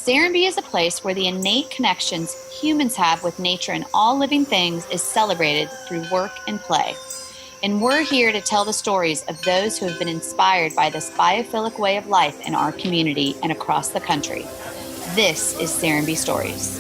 Serenbe is a place where the innate connections humans have with nature and all living things is celebrated through work and play. And we're here to tell the stories of those who have been inspired by this biophilic way of life in our community and across the country. This is Serenbe Stories.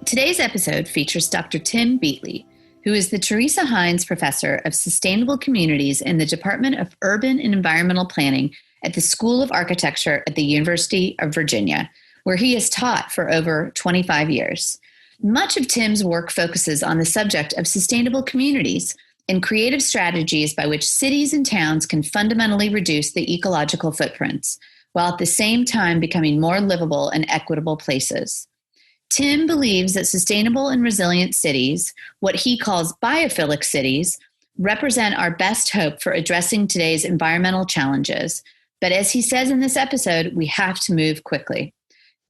Today's episode features Dr. Tim Beatley, who is the Teresa Heinz Professor of Sustainable Communities in the Department of Urban and Environmental Planning at the School of Architecture at the University of Virginia, where he has taught for over 25 years. Much of Tim's work focuses on the subject of sustainable communities and creative strategies by which cities and towns can fundamentally reduce the ecological footprints, while at the same time becoming more livable and equitable places. Tim believes that sustainable and resilient cities, what he calls biophilic cities, represent our best hope for addressing today's environmental challenges. But as he says in this episode, we have to move quickly.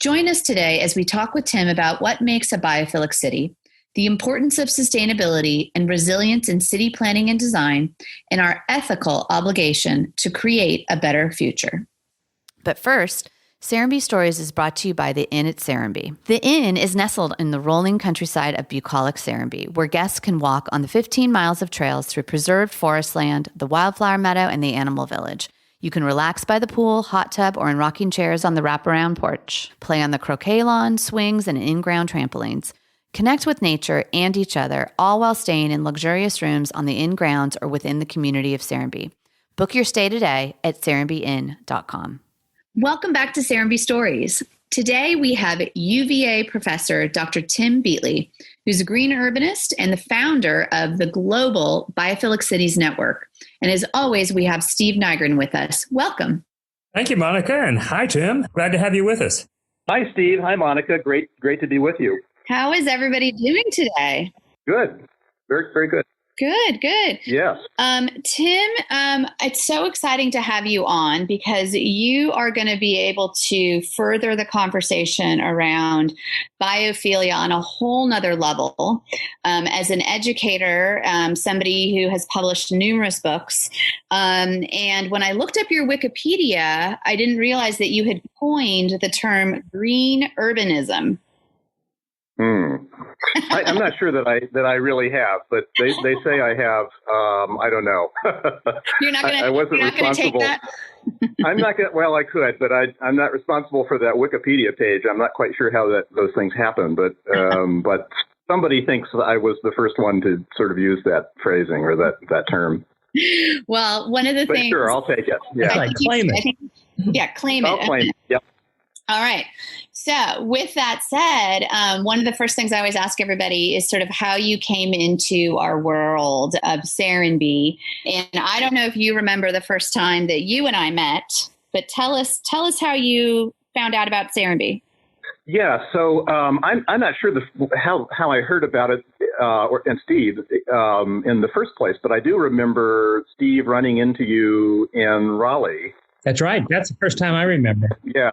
Join us today as we talk with Tim about what makes a biophilic city, the importance of sustainability and resilience in city planning and design, and our ethical obligation to create a better future. But first, Serenbe Stories is brought to you by the Inn at Serenbe. The Inn is nestled in the rolling countryside of bucolic Serenbe, where guests can walk on the 15 miles of trails through preserved forest land, the wildflower meadow, and the animal village. You can relax by the pool, hot tub, or in rocking chairs on the wraparound porch. Play on the croquet lawn, swings, and in-ground trampolines. Connect with nature and each other, all while staying in luxurious rooms on the Inn grounds or within the community of Serenbe. Book your stay today at serenbeinn.com. Welcome back to Serenbe Stories. Today we have UVA professor Dr. Tim Beatley, who's a green urbanist and the founder of the global Biophilic Cities Network. And as always, we have Steve Nygren with us. Welcome. Thank you, Monica. And hi, Tim. Glad to have you with us. Hi, Steve. Hi, Monica. Great to be with you. How is everybody doing today? Good. Very, very good. Good. Yes. Tim, it's so exciting to have you on because you are going to be able to further the conversation around biophilia on a whole nother level. As an educator, somebody who has published numerous books. And when I looked up your Wikipedia, I didn't realize that you had coined the term green urbanism. I'm not sure that I really have, but they say I have. I don't know. You're not going to. I wasn't responsible. Take that? I'm not going. Well, I could, but I'm not responsible for that Wikipedia page. I'm not quite sure how those things happen, but somebody thinks I was the first one to sort of use that phrasing or that term. Well, one of the things. Sure, I'll take it. Yeah, claim it. Claim it. I'll claim it. Yep. All right. So with that said, one of the first things I always ask everybody is sort of how you came into our world of Serenbe. And I don't know if you remember the first time that you and I met, but tell us how you found out about Serenbe. Yeah. So I'm not sure how I heard about it and Steve in the first place, but I do remember Steve running into you in Raleigh. That's right. That's the first time I remember. Yeah.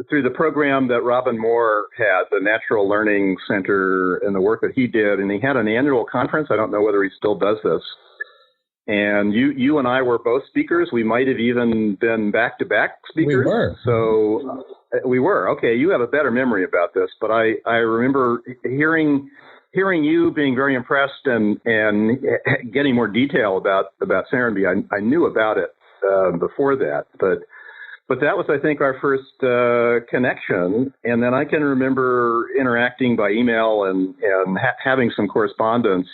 Through the program that Robin Moore had, the Natural Learning Center, and the work that he did. And he had an annual conference. I don't know whether he still does this. And you and I were both speakers. We might have even been back-to-back speakers. We were. So we were. Okay, you have a better memory about this. But I remember hearing you being very impressed and getting more detail about Serenbe. I knew about it before that, but that was, I think, our first connection. And then I can remember interacting by email and having some correspondence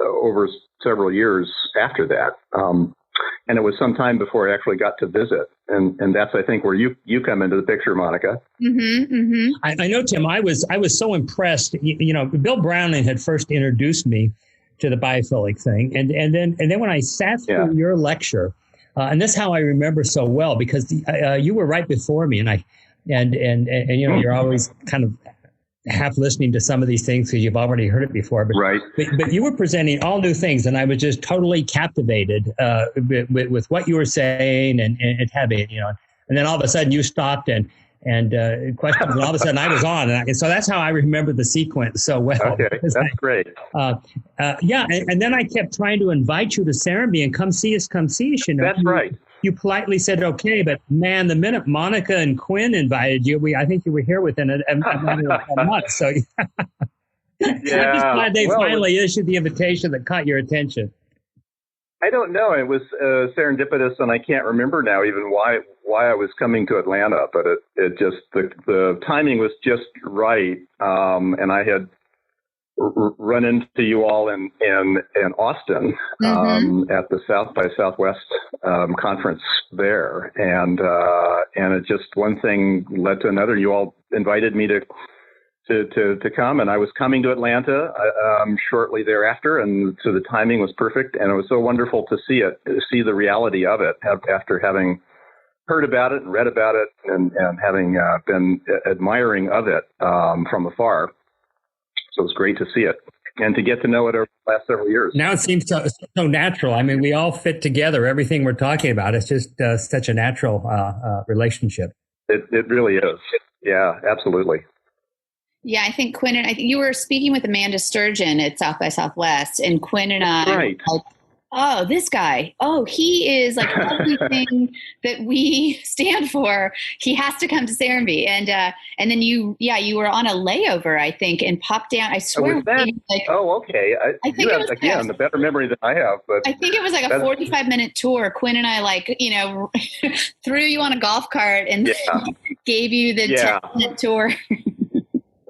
over several years after that. And it was some time before I actually got to visit. And that's, I think, where you come into the picture, Monica. Mm-hmm, mm-hmm. I know, Tim, I was so impressed. You know, Bill Browning had first introduced me to the biophilic thing. And then when I sat through your lecture, and that's how I remember so well, because you were right before me, and you know, you're always kind of half listening to some of these things because you've already heard it before. But, right. But you were presenting all new things, and I was just totally captivated with what you were saying and having, you know. And then all of a sudden you stopped and questions. And all of a sudden I was on. And so that's how I remember the sequence so well. Okay, that's great. And then I kept trying to invite you to Serenbe and come see us. You know, that's right. You politely said, okay, but man, the minute Monica and Quinn invited you, I think you were here within a matter of a month. So I'm just glad they finally issued the invitation that caught your attention. I don't know. It was serendipitous, and I can't remember now even why I was coming to Atlanta, but it just, the timing was just right. And I had run into you all in Austin at the South by Southwest conference there, and it just, one thing led to another. You all invited me to come, and I was coming to Atlanta shortly thereafter, and so the timing was perfect, and it was so wonderful to see the reality of it after having heard about it and read about it, and having been admiring of it from afar. So it was great to see it and to get to know it over the last several years. Now it seems so natural. I mean, we all fit together. Everything we're talking about, it's just such a natural relationship. It really is. Yeah, absolutely. Yeah, I think Quinn and I think you were speaking with Amanda Sturgeon at South by Southwest, and Quinn and I were like, oh, this guy, he is like everything that we stand for. He has to come to Serenbe. And then you were on a layover, I think, and popped down. I swear. Okay. I think it was, again, the better memory than I have. But I think it was like a 45-minute tour. Quinn and I threw you on a golf cart and gave you the 10-minute tour.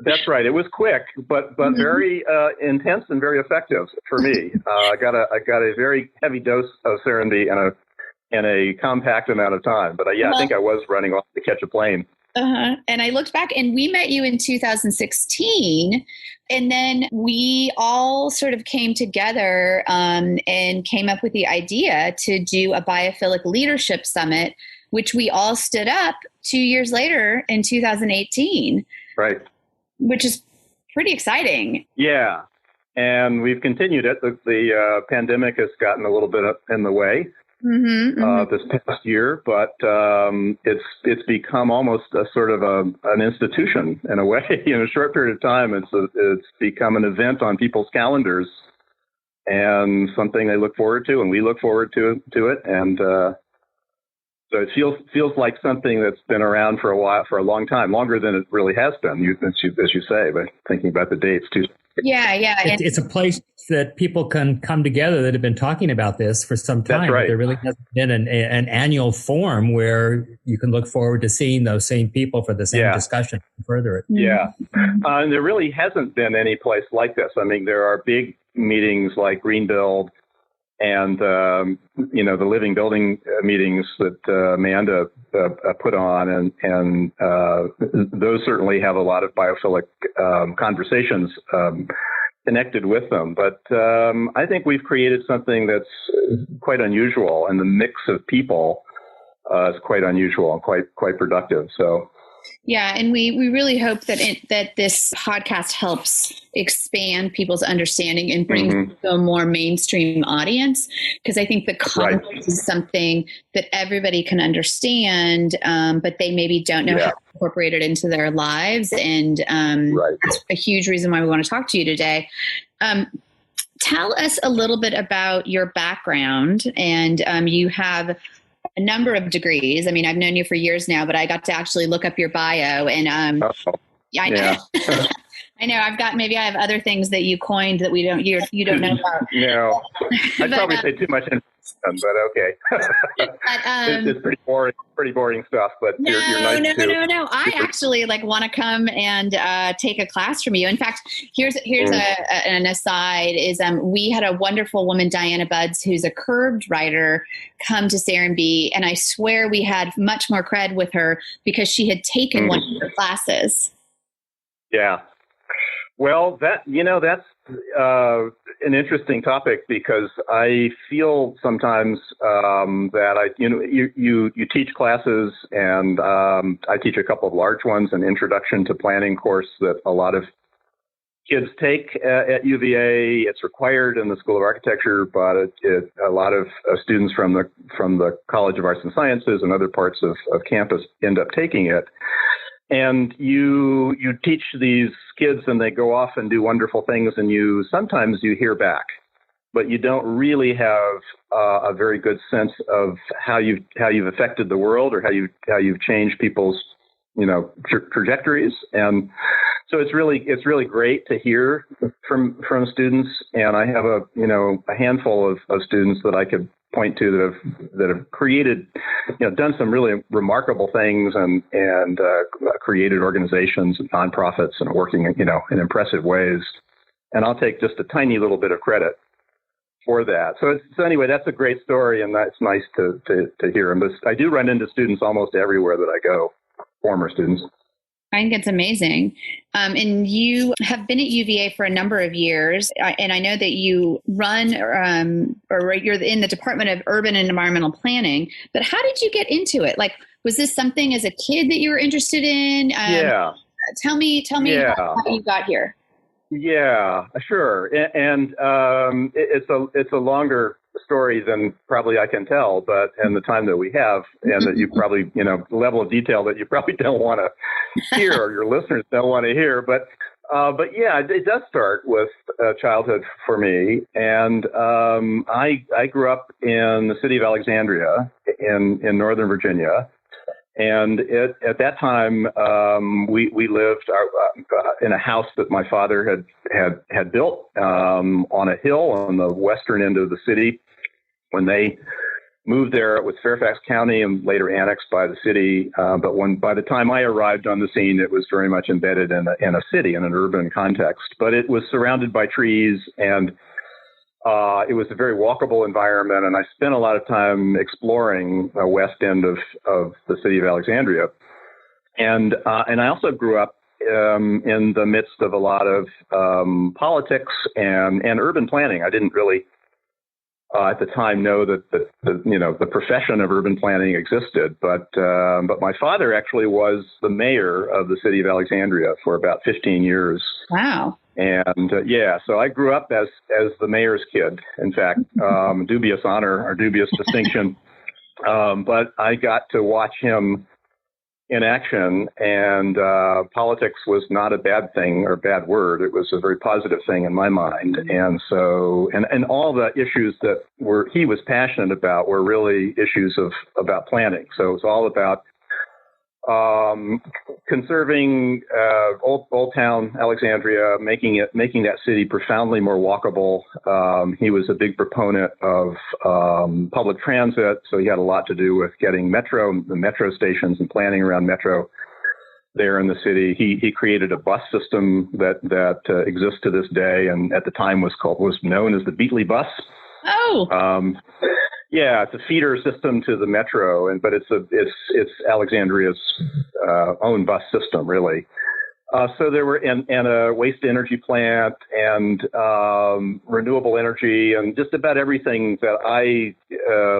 That's right. It was quick, but very intense and very effective for me. I got a very heavy dose of Serenbe in a compact amount of time. But I think I was running off to catch a plane. And I looked back, and we met you in 2016, and then we all sort of came together and came up with the idea to do a Biophilic Leadership Summit, which we all stood up 2 years later in 2018. Right. Which is pretty exciting. Yeah. And we've continued it. The pandemic has gotten a little bit in the way this past year, but it's become almost a sort of an institution in a way. In a short period of time, it's become an event on people's calendars and something they look forward to, and we look forward to it. And so it feels like something that's been around for a long time, longer than it really has been, as you say, but thinking about the dates too. Yeah. It's a place that people can come together that have been talking about this for some time. That's right. There really hasn't been an annual forum where you can look forward to seeing those same people for the same discussion and further it. Yeah. And there really hasn't been any place like this. I mean, there are big meetings like Green Build, and, the living building meetings that Amanda put on, and those certainly have a lot of biophilic conversations connected with them. But I think we've created something that's quite unusual, and the mix of people is quite unusual and quite productive. So. Yeah, and we really hope that this podcast helps expand people's understanding and bring to a more mainstream audience, because I think the concept is something that everybody can understand, but they maybe don't know how to incorporate it into their lives. And that's a huge reason why we want to talk to you today. Tell us a little bit about your background, and you have a number of degrees. I mean, I've known you for years now, but I got to actually look up your bio, and I know. I know. I have other things that you coined that you don't know about. No, I'd probably say too much information, but okay. It's pretty boring stuff. But you're nice too. No. I actually want to come and take a class from you. In fact, here's an aside: is we had a wonderful woman, Diana Buds, who's a curbed writer, come to Serenbe, and I swear we had much more cred with her because she had taken one of your classes. Yeah. Well, that's an interesting topic, because I feel sometimes that you teach classes, and I teach a couple of large ones, an introduction to planning course that a lot of kids take at UVA. It's required in the School of Architecture, but a lot of students from the College of Arts and Sciences and other parts of campus end up taking it. And you teach these kids, and they go off and do wonderful things, and sometimes you hear back, but you don't really have a very good sense of how you've affected the world, or how you've changed people's trajectories. And so it's really great to hear from students. And I have a handful of students that I could point to that have created, done some really remarkable things, and created organizations and nonprofits, and working in impressive ways. And I'll take just a tiny little bit of credit for that. So anyway, that's a great story, and that's nice to hear. And I do run into students almost everywhere that I go, former students. I think it's amazing. And you have been at UVA for a number of years. And I know that you run or you're in the Department of Urban and Environmental Planning. But how did you get into it? Like, was this something as a kid that you were interested in? Yeah. Tell me how you got here. Yeah, sure. And it's a longer story than probably I can tell, but in the time that we have, and that you probably, level of detail that you probably don't want to hear, or your listeners don't want to hear. But yeah, it does start with childhood for me. And I grew up in the city of Alexandria in Northern Virginia. And at that time, we lived in a house that my father had built on a hill on the western end of the city. When they moved there, it was Fairfax County and later annexed by the city. But by the time I arrived on the scene, it was very much embedded in a city, in an urban context. But it was surrounded by trees, and it was a very walkable environment, and I spent a lot of time exploring the west end of the city of Alexandria. And I also grew up in the midst of a lot of politics and urban planning. I didn't really at the time know that the profession of urban planning existed, but my father actually was the mayor of the city of Alexandria for about 15 years. Wow. And so I grew up as the mayor's kid. In fact, dubious honor or dubious distinction. But I got to watch him in action, and politics was not a bad thing or bad word. It was a very positive thing in my mind. And so, and all the issues that he was passionate about were really issues about planning. So it was all about conserving Old Town Alexandria, making that city profoundly more walkable. He was a big proponent of public transit, so he had a lot to do with getting the metro stations and planning around metro there in the city. He created a bus system that exists to this day, and at the time was known as the Beatley bus. Oh. Yeah, it's a feeder system to the metro, but it's Alexandria's own bus system, really. So there were and a waste energy plant and renewable energy and just about everything that I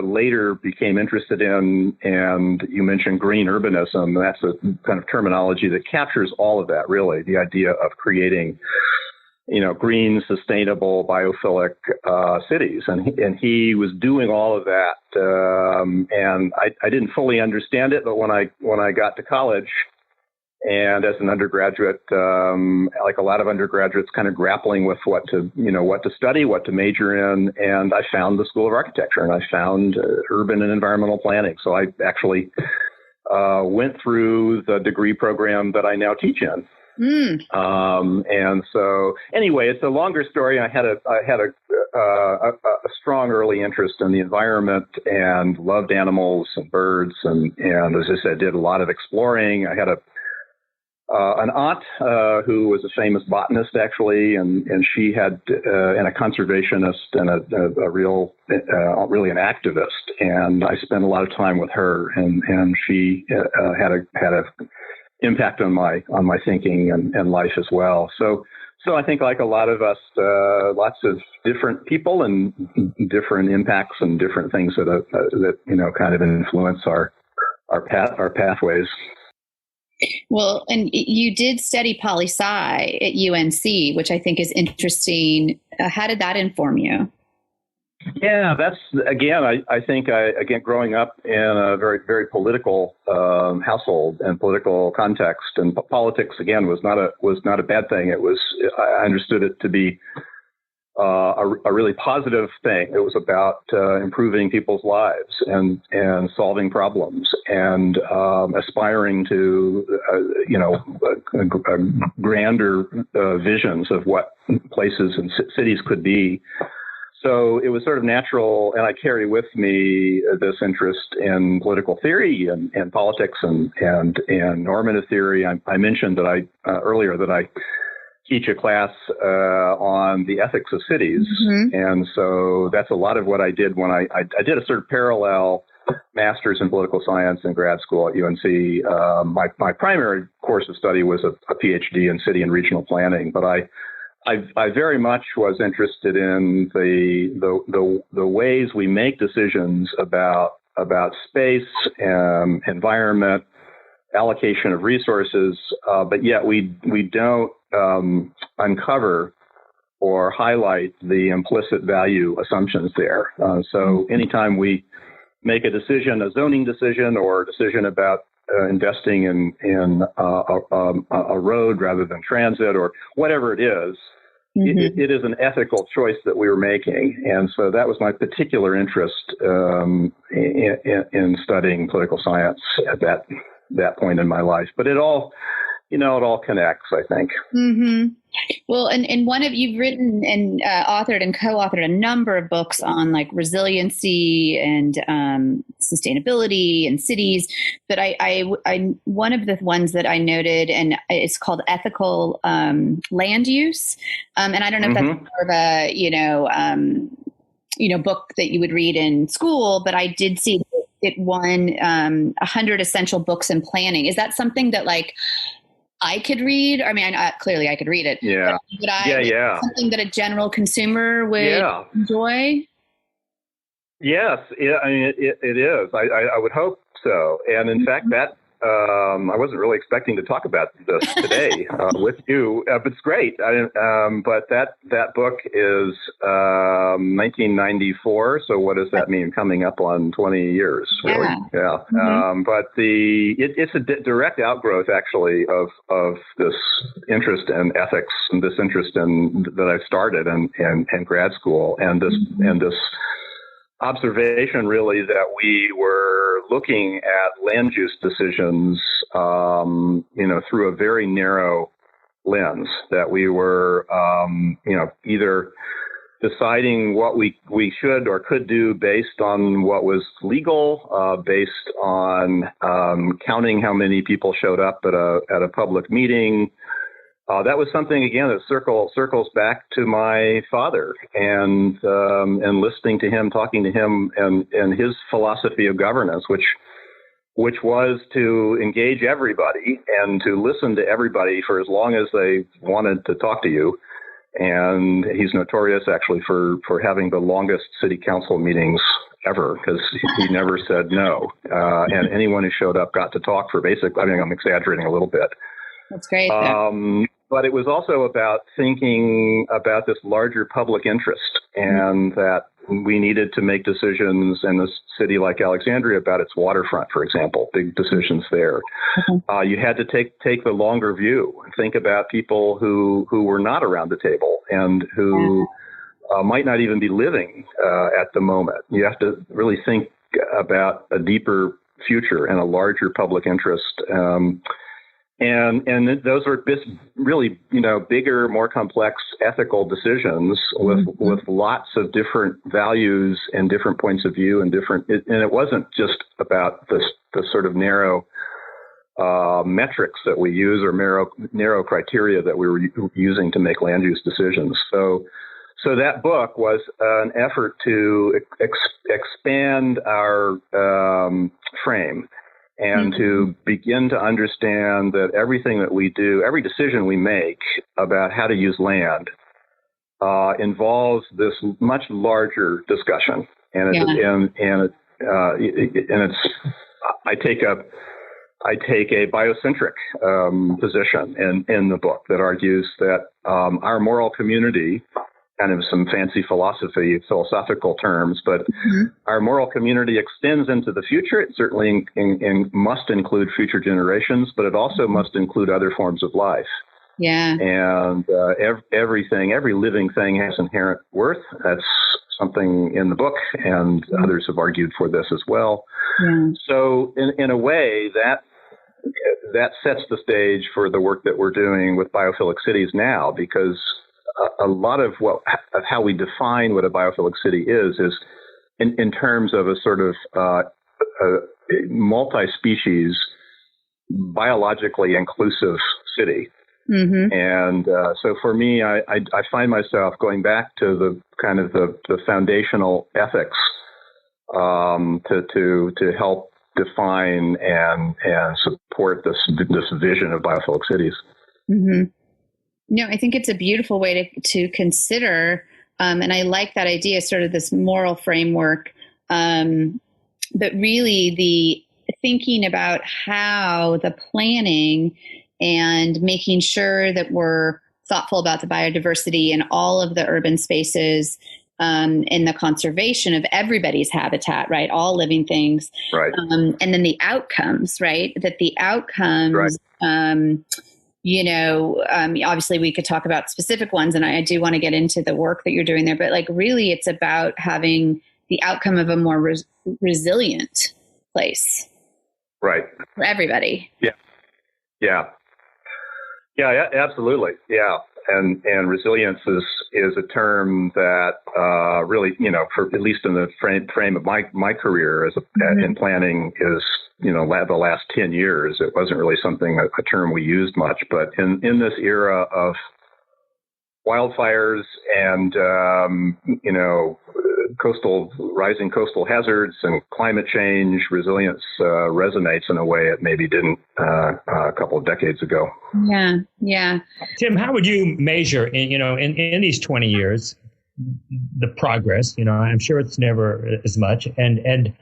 later became interested in. And you mentioned green urbanism. That's a kind of terminology that captures all of that, really, the idea of creating green, sustainable, biophilic cities. And he was doing all of that. And I didn't fully understand it, but when I got to college and as an undergraduate, like a lot of undergraduates, kind of grappling with what to study, what to major in, and I found the School of Architecture, and I found urban and environmental planning. So I actually went through the degree program that I now teach in. And so anyway, it's a longer story. I had a strong early interest in the environment and loved animals and birds. And as I said, did a lot of exploring. I had an aunt, who was a famous botanist actually. And she had, and a conservationist and really an activist. And I spent a lot of time with her, and she, had a impact on my thinking and life as well. So I think, like a lot of us, lots of different people and different impacts and different things that kind of influence our pathways. Well, and you did study poli-sci at UNC, which I think is interesting. How did that inform you? Yeah, that's again. I think growing up in a very very political household and political context, and politics again was not a bad thing. I understood it to be a really positive thing. It was about improving people's lives and solving problems and aspiring to grander visions of what places and cities could be. So it was sort of natural, and I carry with me this interest in political theory and politics and normative theory. I mentioned that earlier that I teach a class on the ethics of cities, and so that's a lot of what I did when I did a sort of parallel master's in political science in grad school at UNC. My primary course of study was a PhD in city and regional planning, but I very much was interested in the ways we make decisions about space, environment, allocation of resources, but yet we don't uncover or highlight the implicit value assumptions there. So anytime we make a decision, a zoning decision, or a decision about investing in a road rather than transit, or whatever it is, it is an ethical choice that we were making. And so that was my particular interest in studying political science at that point in my life. But it all connects, I think. Well, and you've written and authored and co-authored a number of books on like resiliency and sustainability and cities. But I one of the ones that I noted, and it's called ethical land use. And I don't know if that's more of a book that you would read in school, but I did see it won 100 essential books in planning. Is that something that like I could read? I mean, clearly I could read it. Yeah. Yeah. Something that a general consumer would enjoy? Yes. I mean, it is. I would hope so. And in fact, that I wasn't really expecting to talk about this today with you, but it's great. But that book is 1994. So what does that mean? Coming up on 20 years, really. Yeah. But it's a direct outgrowth, actually, of this interest in ethics and this interest that I've started in grad school, and this observation, really, that we were looking at land use decisions, through a very narrow lens, that we were, either deciding what we should or could do based on what was legal, based on counting how many people showed up at a public meeting. That was something, again, that circles back to my father and listening to him, talking to him, and his philosophy of governance, which was to engage everybody and to listen to everybody for as long as they wanted to talk to you. And he's notorious, actually, for having the longest city council meetings ever, because he never said no. And anyone who showed up got to talk for basically, I mean, I'm exaggerating a little bit. That's great. But it was also about thinking about this larger public interest, and that we needed to make decisions in a city like Alexandria about its waterfront, for example, big decisions there. You had to take the longer view and think about people who were not around the table and who might not even be living at the moment. You have to really think about a deeper future and a larger public interest. And those are really, bigger, more complex ethical decisions with lots of different values and different points of view and it wasn't just about the sort of narrow metrics that we use or narrow criteria that we were using to make land use decisions. So that book was an effort to expand our frame, and to begin to understand that everything that we do, every decision we make about how to use land, involves this much larger discussion. And I take a biocentric position in the book that argues that our moral community kind of some fancy philosophical terms, but our moral community extends into the future. It certainly must include future generations, but it also must include other forms of life. Yeah. And every living thing has inherent worth. That's something in the book, and others have argued for this as well. Yeah. So in a way, that sets the stage for the work that we're doing with biophilic cities now, because a lot of how we define what a biophilic city is in terms of a sort of multi-species, biologically inclusive city. Mm-hmm. And so for me, I find myself going back to the kind of the foundational ethics to help define and support this vision of biophilic cities. Mm-hmm. No, I think it's a beautiful way to consider, and I like that idea, sort of this moral framework, but really the thinking about how the planning and making sure that we're thoughtful about the biodiversity and all of the urban spaces, and the conservation of everybody's habitat, right? All living things. Right. And then the outcomes, right? That the outcomes, right. Obviously we could talk about specific ones, and I do want to get into the work that you're doing there, but like really it's about having the outcome of a more resilient place. Right. For everybody. Yeah. Yeah. Yeah, absolutely. Yeah. And resilience is a term that really, for at least in the frame of my career in planning is, the last 10 years, it wasn't really a term we used much. But in this era of wildfires and, rising coastal hazards and climate change, resilience resonates in a way it maybe didn't a couple of decades ago. Yeah, yeah. Tim, how would you measure, in these 20 years, the progress? I'm sure it's never as much. And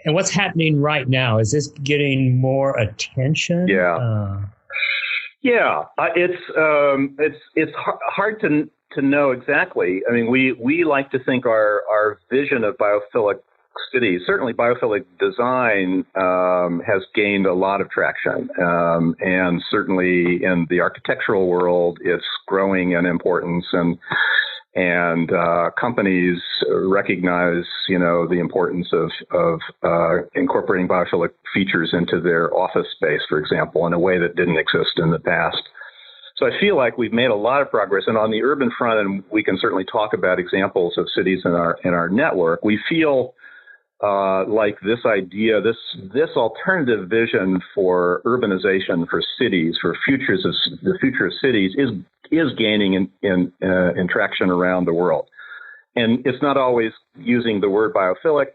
what's happening right now? Is this getting more attention? Yeah. It's hard to know exactly. I mean, we like to think our vision of biophilic cities, certainly biophilic design, has gained a lot of traction. And certainly in the architectural world, it's growing in importance, and companies recognize, the importance of incorporating biophilic features into their office space, for example, in a way that didn't exist in the past. So I feel like we've made a lot of progress, and on the urban front, and we can certainly talk about examples of cities in our network. We feel like this idea, this alternative vision for urbanization for cities, for the future of cities, is gaining in traction around the world, and it's not always using the word biophilic.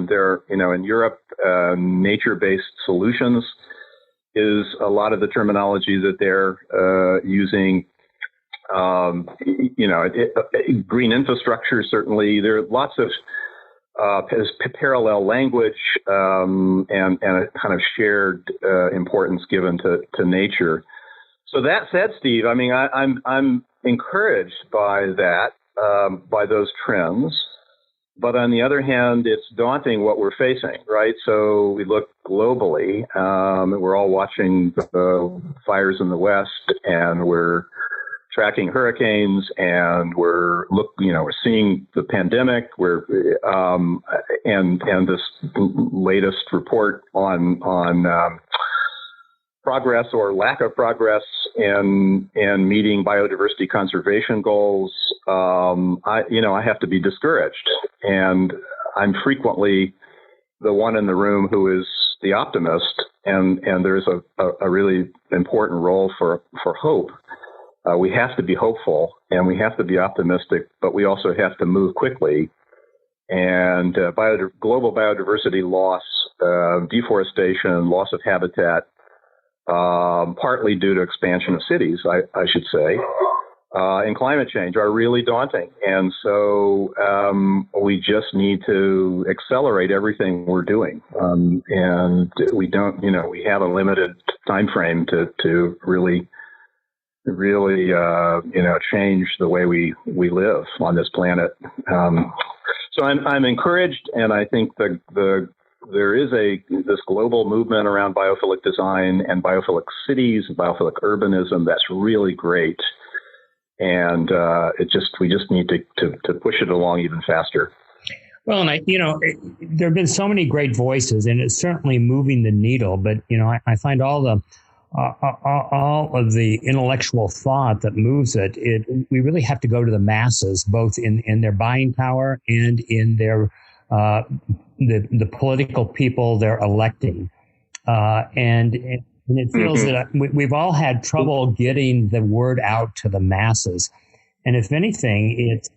There, in Europe, nature-based solutions is a lot of the terminology that they're using. Green infrastructure, certainly. There are lots of parallel language and a kind of shared importance given to nature. So that said, Steve, I mean, I'm encouraged by that, by those trends. But on the other hand, it's daunting what we're facing, right? So we look globally, and we're all watching the fires in the West, and we're tracking hurricanes, and we're seeing the pandemic. And this latest report on progress or lack of progress in meeting biodiversity conservation goals. I have to be discouraged, and I'm frequently the one in the room who is the optimist, and there's a really important role for hope. We have to be hopeful, and we have to be optimistic, but we also have to move quickly. And global biodiversity loss, deforestation, loss of habitat, partly due to expansion of cities, I should say, and climate change are really daunting. And so we just need to accelerate everything we're doing. And we don't, we have a limited time frame to really really, change the way we live on this planet. So I'm encouraged, and I think there is this global movement around biophilic design and biophilic cities, biophilic urbanism that's really great, and we just need to push it along even faster. Well, and there have been so many great voices, and it's certainly moving the needle. But I find all of the intellectual thought that moves it. We really have to go to the masses, both in their buying power and in their the political people they're electing, and it feels that we've all had trouble getting the word out to the masses. And if anything, it's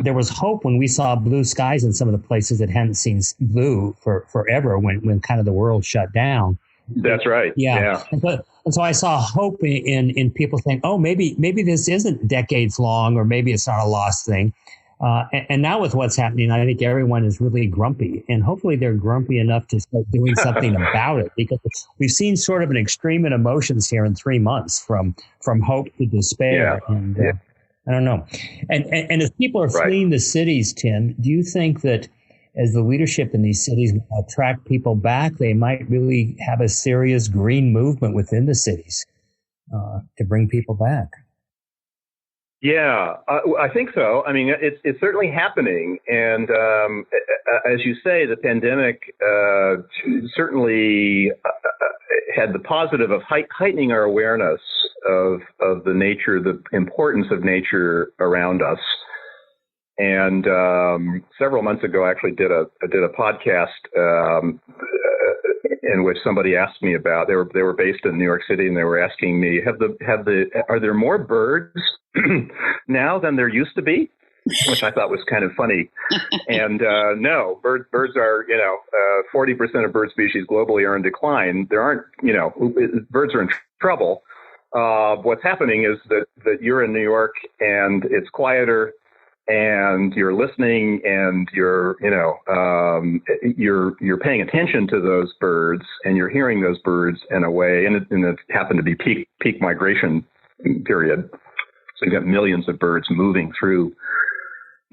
there was hope when we saw blue skies in some of the places that hadn't seen blue for forever when kind of the world shut down. That's right. Yeah. And so I saw hope in people saying, oh, maybe this isn't decades long, or maybe it's not a lost thing. And now with what's happening, I think everyone is really grumpy, and hopefully they're grumpy enough to start doing something about it, because we've seen sort of an extreme in emotions here in 3 months from hope to despair. Yeah. And I don't know. And as people are fleeing the cities, Tim, do you think that as the leadership in these cities attract people back, they might really have a serious green movement within the cities to bring people back? Yeah, I think so. I mean, it's certainly happening. And as you say, the pandemic certainly had the positive of heightening our awareness of the nature, the importance of nature around us. And several months ago, I actually did a podcast in which somebody asked me about, they were based in New York City, and they were asking me, are there more birds now than there used to be? Which I thought was kind of funny. And no, birds are, 40% of bird species globally are in decline. There aren't, birds are in trouble. What's happening is that you're in New York and it's quieter, and you're listening, and you're paying attention to those birds, and you're hearing those birds in a way, and it happened to be peak migration period. So you got millions of birds moving through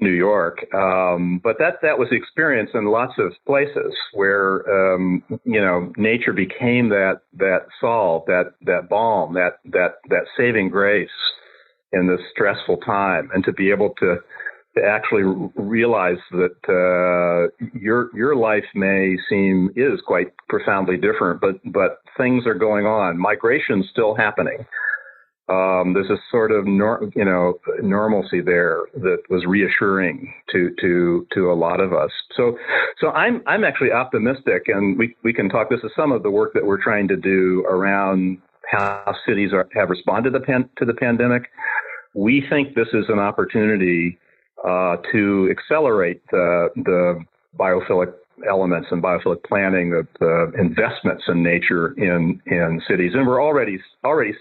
New York. But that was the experience in lots of places where, nature became that salve, that balm, that saving grace in this stressful time, and to be able to actually realize that your life is quite profoundly different, but things are going on. Migration's still happening. There's a sort of normalcy there that was reassuring to a lot of us. So I'm actually optimistic, and we can talk. This is some of the work that we're trying to do around how cities have responded to the pandemic. We think this is an opportunity to accelerate the biophilic elements and biophilic planning, the investments in nature in cities, and we're already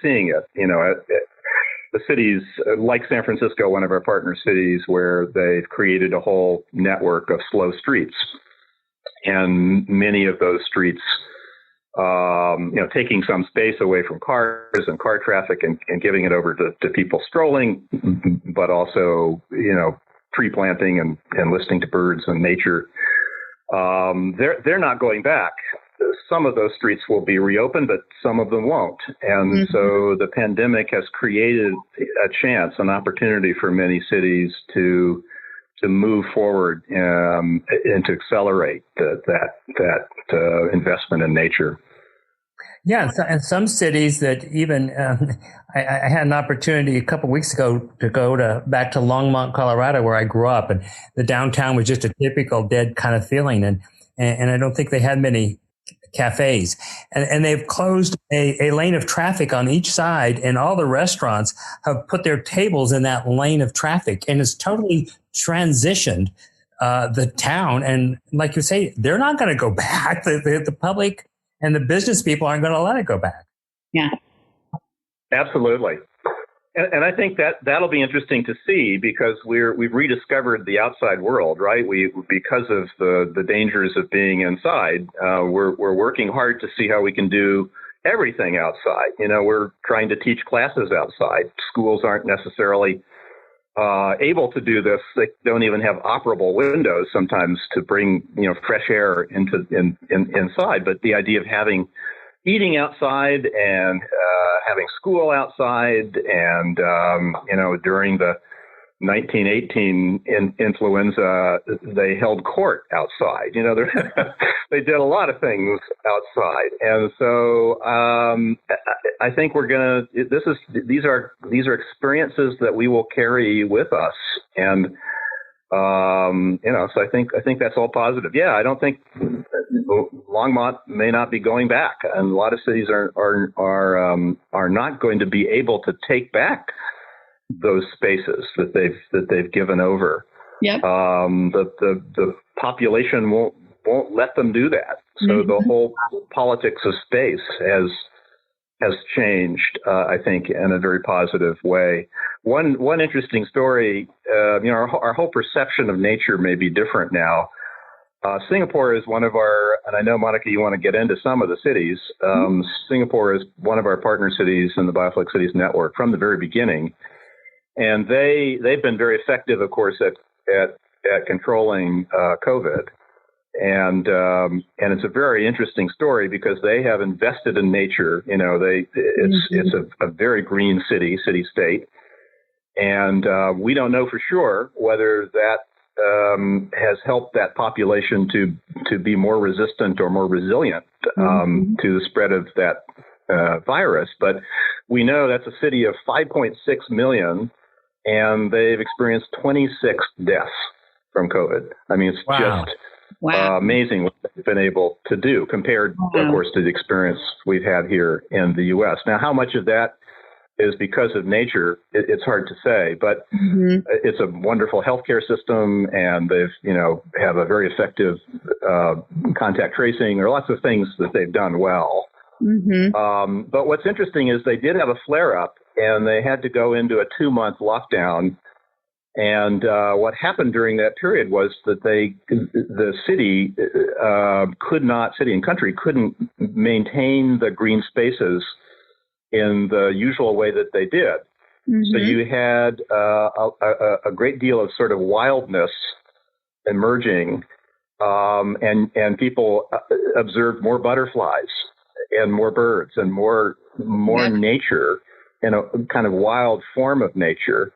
seeing it. The cities like San Francisco, one of our partner cities, where they've created a whole network of slow streets, and many of those streets, taking some space away from cars and car traffic and giving it over to people strolling, but also, tree planting and listening to birds and nature. They're not going back. Some of those streets will be reopened, but some of them won't. And so the pandemic has created an opportunity for many cities to move forward and to accelerate that investment in nature. Yeah, and some cities that even I had an opportunity a couple of weeks ago to go back to Longmont, Colorado, where I grew up, and the downtown was just a typical dead kind of feeling, and I don't think they had many cafes, and they've closed a lane of traffic on each side, and all the restaurants have put their tables in that lane of traffic, and it's totally transitioned the town. And like you say, they're not going to go back. The public and the business people aren't going to let it go back. Yeah, absolutely. And I think that'll be interesting to see, because we've rediscovered the outside world, right? Because of the dangers of being inside, we're working hard to see how we can do everything outside. We're trying to teach classes outside. Schools aren't necessarily able to do this. They don't even have operable windows sometimes to bring fresh air inside. But the idea of having eating outside and having school outside, and during the 1918 influenza, they held court outside. They did a lot of things outside, and so I think these are experiences that we will carry with us, and so I think that's all positive. Yeah, I don't think Longmont may not be going back, and a lot of cities are not going to be able to take back those spaces that they've given over. Yep. The population won't let them do that. So the whole politics of space has changed, I think, in a very positive way. One interesting story, our whole perception of nature may be different now. Singapore is one of our, and I know, Monica, you want to get into some of the cities. Singapore is one of our partner cities in the Biophilic Cities network from the very beginning. And they've been very effective, of course, at controlling COVID. And it's a very interesting story because they have invested in nature. It's a very green city-state. And we don't know for sure whether that has helped that population to be more resistant or more resilient to the spread of that virus. But we know that's a city of 5.6 million, and they've experienced 26 deaths from COVID. I mean, it's just amazing what they've been able to do compared, of course, to the experience we've had here in the U.S. Now, how much of that is because of nature, it's hard to say, but it's a wonderful healthcare system, and they've, have a very effective contact tracing. There are lots of things that they've done well. But what's interesting is they did have a flare-up, and they had to go into a 2-month lockdown. And what happened during that period was that the city and country couldn't maintain the green spaces in the usual way that they did. So you had a great deal of sort of wildness emerging, and people observed more butterflies and more birds and more nature in a kind of wild form of nature.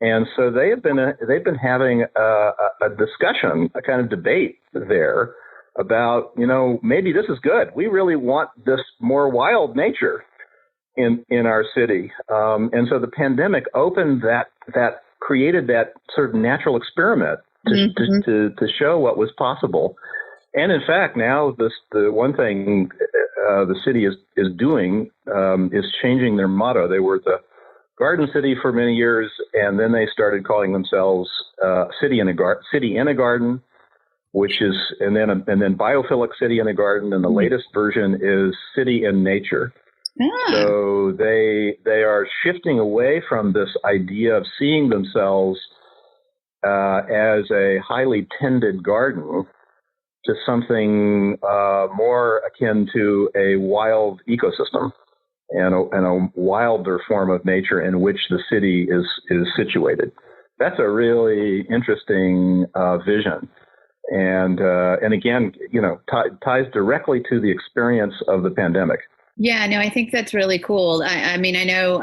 And so they've been having a discussion, a kind of debate there about, maybe this is good. We really want this more wild nature in our city. And so the pandemic opened that created that sort of natural experiment to show what was possible. And in fact, now the one thing the city is doing is changing their motto. They were the Garden City for many years, and then they started calling themselves City in a Garden, which is, and then Biophilic City in a Garden, and the latest version is City in Nature. So they are shifting away from this idea of seeing themselves as a highly tended garden to something more akin to a wild ecosystem and a wilder form of nature in which the city is situated. That's a really interesting vision, and again, ties directly to the experience of the pandemic. Yeah, no, I think that's really cool. I mean, I know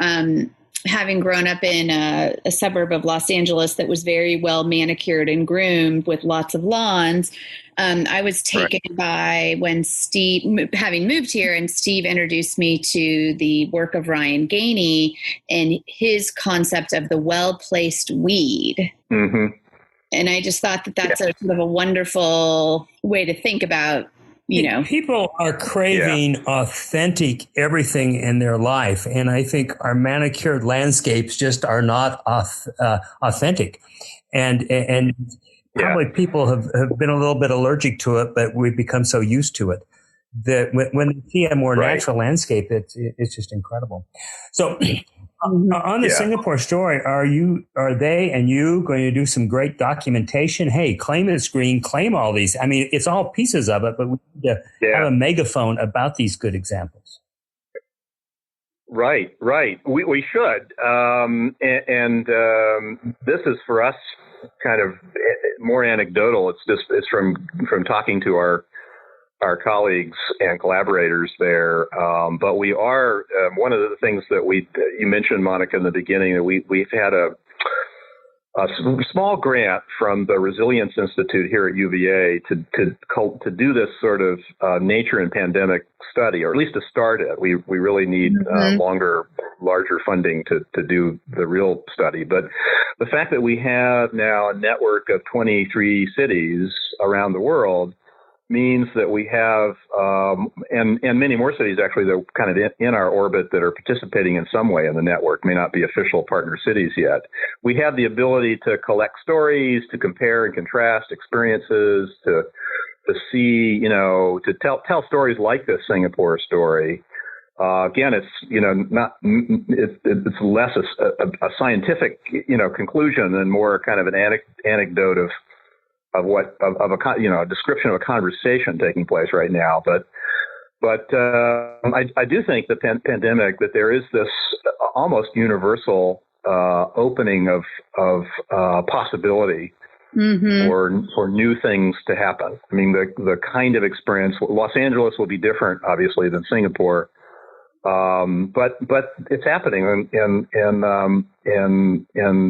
having grown up in a suburb of Los Angeles that was very well manicured and groomed with lots of lawns, I was taken by when Steve, having moved here, and Steve introduced me to the work of Ryan Gainey and his concept of the well-placed weed. And I just thought that's a sort of a wonderful way to think about, people are craving authentic everything in their life. And I think our manicured landscapes just are not authentic. And probably people have been a little bit allergic to it, but we've become so used to it that when they see a more natural landscape, it's just incredible. So on the Singapore story, are they and you going to do some great documentation? Hey, claim it's green, claim all these. I mean, it's all pieces of it, but we need to have a megaphone about these good examples. Right. We should. This is for us kind of more anecdotal. It's from talking to our colleagues and collaborators there. But we are, one of the things that you mentioned, Monica, in the beginning, that we've had a small grant from the Resilience Institute here at UVA to do this sort of nature and pandemic study, or at least to start it. We really need larger funding to do the real study. But the fact that we have now a network of 23 cities around the world means that we have, and many more cities actually that are kind of in our orbit that are participating in some way in the network, may not be official partner cities yet. We have the ability to collect stories, to compare and contrast experiences, to see, to tell stories like this Singapore story. Again, it's it's less a scientific conclusion and more kind of an anecdote of a description of a conversation taking place right now. But I do think the pandemic, that there is this almost universal opening of possibility for new things to happen. I mean, the kind of experience, Los Angeles will be different, obviously, than Singapore. But it's happening in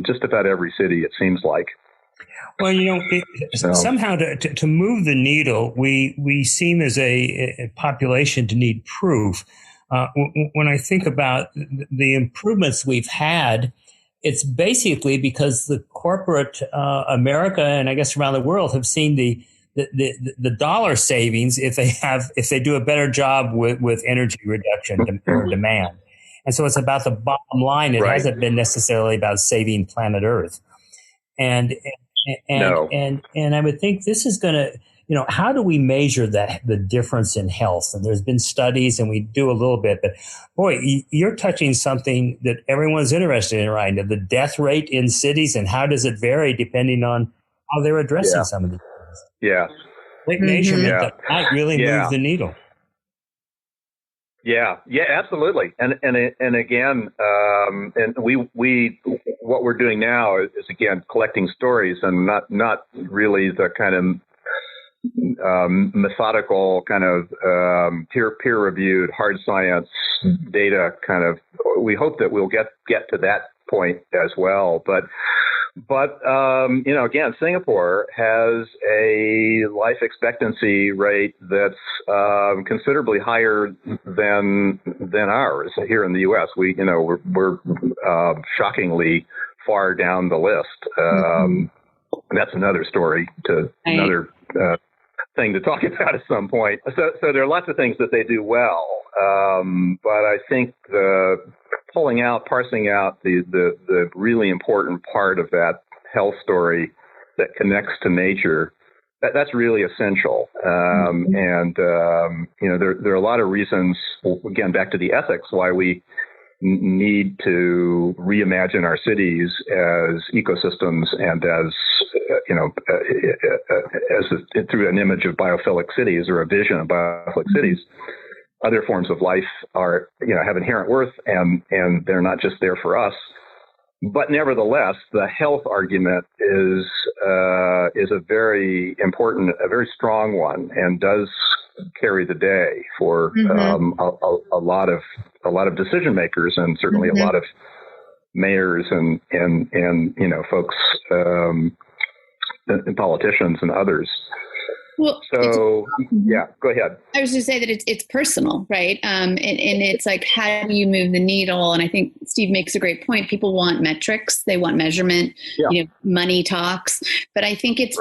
just about every city, it seems like. Well, somehow to move the needle, we seem as a population to need proof. When I think about the improvements we've had, it's basically because the corporate America and I guess around the world have seen the dollar savings if they do a better job with energy reduction or demand. And so it's about the bottom line. It hasn't been necessarily about saving planet Earth. And I would think this is going to, how do we measure the difference in health? And there's been studies and we do a little bit, but boy, you're touching something that everyone's interested in right now, the death rate in cities and how does it vary depending on how they're addressing some of these things. Yeah. Big measurement that might really move the needle. Yeah, absolutely. And again, and we what we're doing now is again collecting stories and not really the kind of methodical kind of peer reviewed hard science data kind of. We hope that we'll get to that point as well, but again, Singapore has a life expectancy rate that's considerably higher than ours here in the U.S. We're shockingly far down the list. That's another story another thing to talk about at some point. So there are lots of things that they do well, but I think parsing out the really important part of that health story that connects to nature, that's really essential. And there are a lot of reasons, again, back to the ethics, why we need to reimagine our cities as ecosystems and as through an image of biophilic cities or a vision of biophilic cities. Other forms of life are, have inherent worth and they're not just there for us. But nevertheless, the health argument is a very important, a very strong one, and does carry the day for a lot of decision makers, and certainly a lot of mayors and folks and politicians and others. Well, so go ahead. I was just say that it's personal, right? And it's like, how do you move the needle? And I think Steve makes a great point. People want metrics, they want measurement. Money talks, but I think it's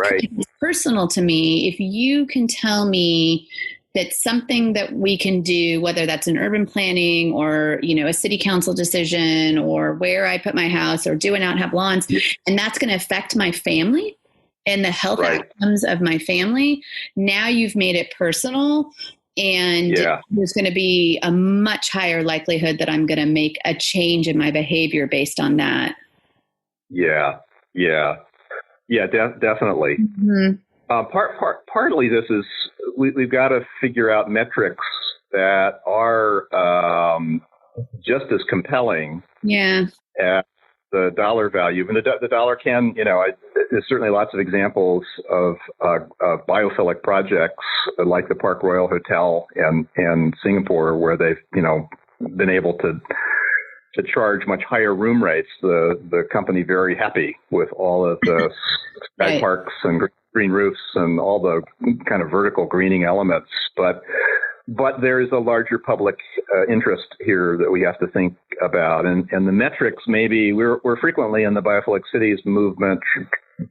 personal to me. If you can tell me that something that we can do, whether that's an urban planning or a city council decision or where I put my house or do and not have lawns, and that's going to affect my family and the health outcomes of my family, now you've made it personal, and there's going to be a much higher likelihood that I'm going to make a change in my behavior based on that. Definitely. Partly this is, we've got to figure out metrics that are just as compelling. Yeah. As the dollar value. And the dollar can, there's certainly lots of examples of biophilic projects like the Park Royal Hotel and Singapore, where they've, been able to charge much higher room rates. The company very happy with all of the sky parks and green roofs and all the kind of vertical greening elements. But there is a larger public interest here that we have to think about. And the metrics, maybe we're frequently in the Biophilic Cities movement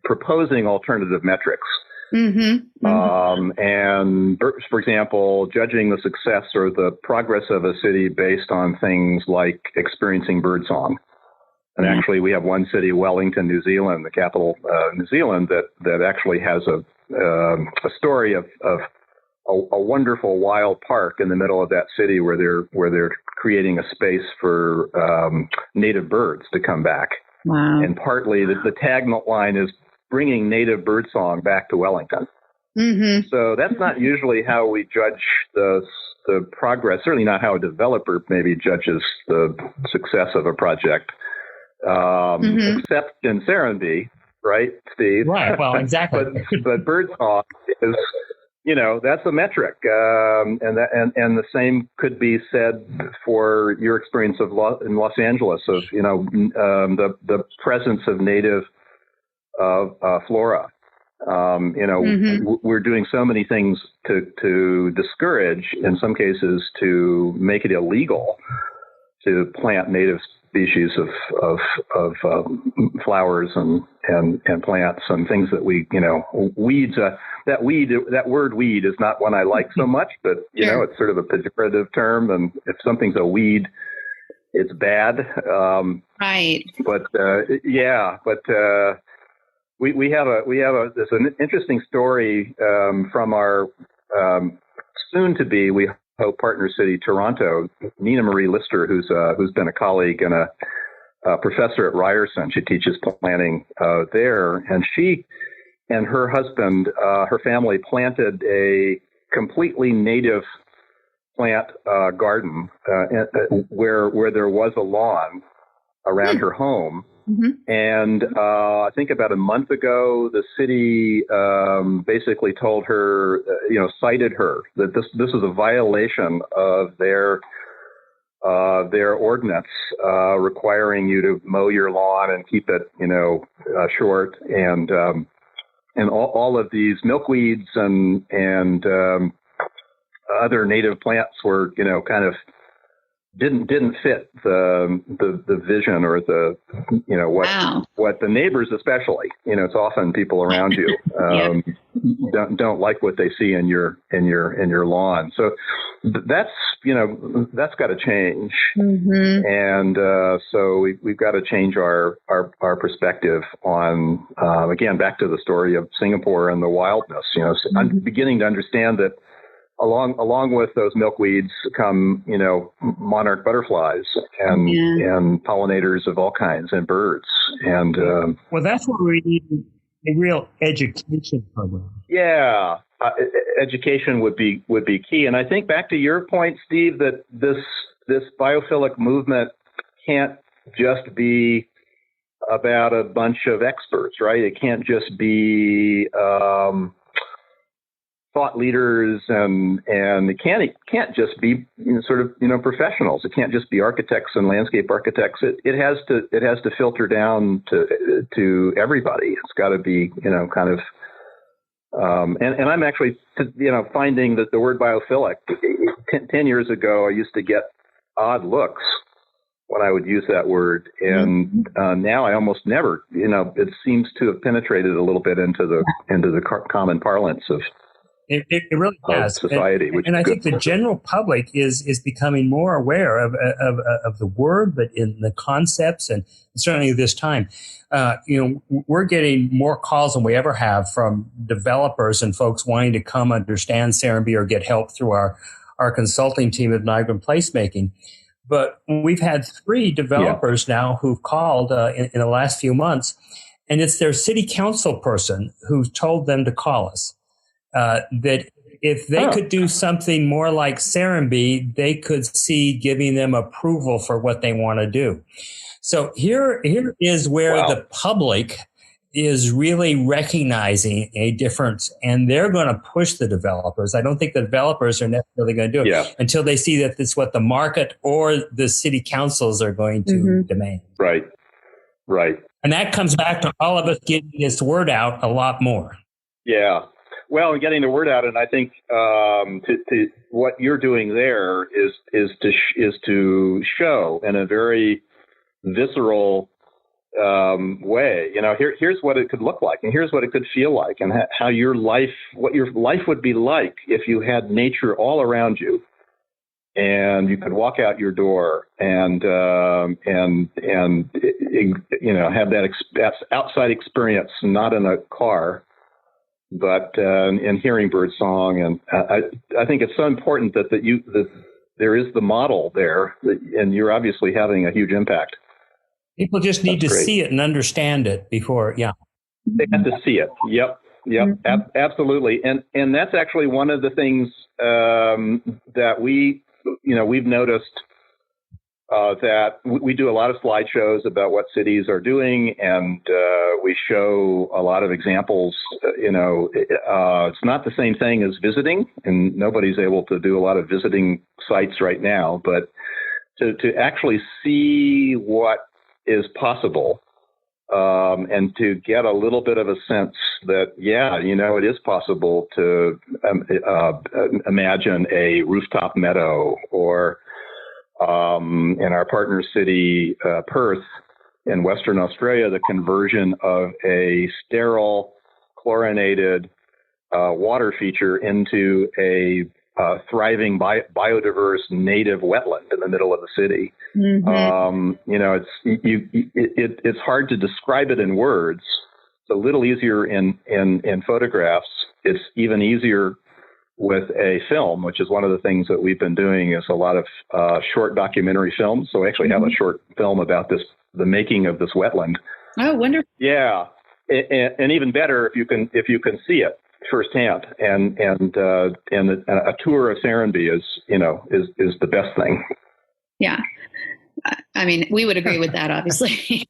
proposing alternative metrics. Mm-hmm. Mm-hmm. And for example, judging the success or the progress of a city based on things like experiencing birdsong. And actually, we have one city, Wellington, New Zealand, the capital, New Zealand, that actually has a story of a wonderful wild park in the middle of that city where they're creating a space for native birds to come back. Wow. And partly the tagline is bringing native birdsong back to Wellington. Mm-hmm. So that's not usually how we judge the progress, certainly not how a developer maybe judges the success of a project, except in Serenbe, right, Steve? Right, well, exactly. but birdsong is, that's a metric, and the same could be said for your experience in Los Angeles of the presence of native flora. We're doing so many things to discourage, in some cases, to make it illegal to plant native species of flowers and plants and things that we, weeds. That word weed is not one I like so much, but it's sort of a pejorative term, and if something's a weed, it's bad. Right. But we have there's an interesting story from our soon to be, we hope, partner city, Toronto. Nina Marie Lister, who's been a colleague and a professor at Ryerson. She teaches planning there, and she and her husband, her family planted a completely native plant garden where there was a lawn around her home. Mm-hmm. And I think about a month ago, the city basically told her, cited her that this was a violation of their ordinance requiring you to mow your lawn and keep it, short, and all of these milkweeds and other native plants were, kind of didn't fit the vision or the what the neighbors especially, it's often people around you don't like what they see in your lawn. So that's got to change. Mm-hmm. And so we've got to change our perspective on again, back to the story of Singapore and the wildness. I'm beginning to understand that along with those milkweeds come, monarch butterflies and pollinators of all kinds and birds. And well, that's what we need, a real education program. Yeah, education would be key. And I think back to your point, Steve, that this biophilic movement can't just be about a bunch of experts, right? It can't just be thought leaders, and it can't just be professionals. It can't just be architects and landscape architects. It has to filter down to everybody. It's got to be kind of and I'm actually finding that the word biophilic 10 years ago, I used to get odd looks when I would use that word, and now I almost never. It seems to have penetrated a little bit into the common parlance of. It really has. Society, and I think the general public is becoming more aware of the word, but in the concepts, and certainly this time, we're getting more calls than we ever have from developers and folks wanting to come understand Serenbe or get help through our consulting team of migrant placemaking. But we've had 3 developers now who've called in the last few months, and it's their city council person who told them to call us. That if they could do something more like Serenbe, they could see giving them approval for what they want to do. So here is where the public is really recognizing a difference, and they're going to push the developers. I don't think the developers are necessarily going to do it until they see that it's what the market or the city councils are going to demand. Right. And that comes back to all of us getting this word out a lot more. Yeah. Well, and getting the word out, and I think to what you're doing there is to show in a very visceral way. Here's what it could look like, and here's what it could feel like, and how what your life would be like if you had nature all around you, and you could walk out your door and have that outside experience, not in a car, but in hearing bird song. And I think it's so important that there is the model there, and you're obviously having a huge impact. People just need to see it and understand it before, They have to see it. Yep, absolutely. And that's actually one of the things that we've noticed, that we do a lot of slideshows about what cities are doing, and we show a lot of examples. It's not the same thing as visiting, and nobody's able to do a lot of visiting sites right now, but to actually see what is possible, and to get a little bit of a sense that, it is possible to imagine a rooftop meadow, or in our partner city, Perth, in Western Australia, the conversion of a sterile, chlorinated water feature into a thriving, biodiverse native wetland in the middle of the city. It's hard to describe it in words. It's a little easier in photographs. It's even easier with a film, which is one of the things that we've been doing, is a lot of short documentary films. So I actually have a short film about the making of this wetland. Oh, wonderful! Yeah, and even better if you can see it firsthand, and a tour of Serenbe is the best thing. Yeah. I mean, we would agree with that, obviously.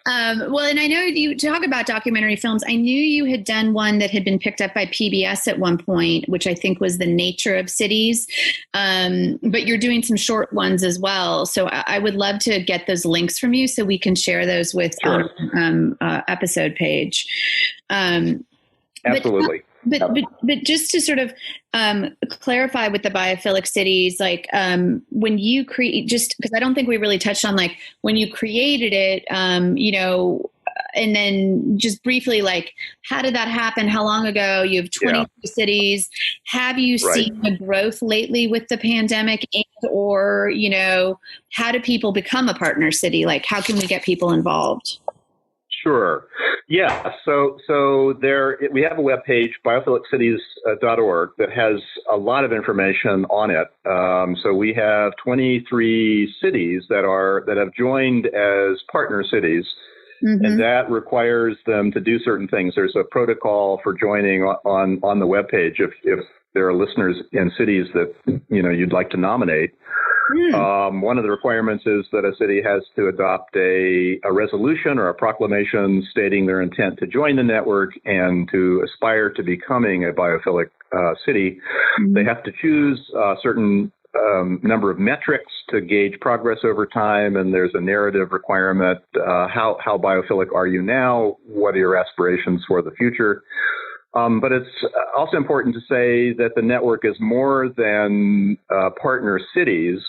Well, and I know you talk about documentary films. I knew you had done one that had been picked up by PBS at one point, which I think was The Nature of Cities. But you're doing some short ones as well. So I would love to get those links from you so we can share those with our episode page. Absolutely. But just to sort of clarify with the biophilic cities, like when you create, just because I don't think we really touched on, like when you created it, and then just briefly, like how did that happen? How long ago? You have 22 cities. Have you seen the growth lately with the pandemic, or how do people become a partner city? Like how can we get people involved? Sure. Yeah. So we have a webpage, biophilic.cities.org, that has a lot of information on it. So we have 23 cities that have joined as partner cities, and that requires them to do certain things. There's a protocol for joining on the webpage if there are listeners in cities that you'd like to nominate. One of the requirements is that a city has to adopt a resolution or a proclamation stating their intent to join the network and to aspire to becoming a biophilic city. They have to choose a certain number of metrics to gauge progress over time, and there's a narrative requirement. How biophilic are you now? What are your aspirations for the future? But it's also important to say that the network is more than partner cities.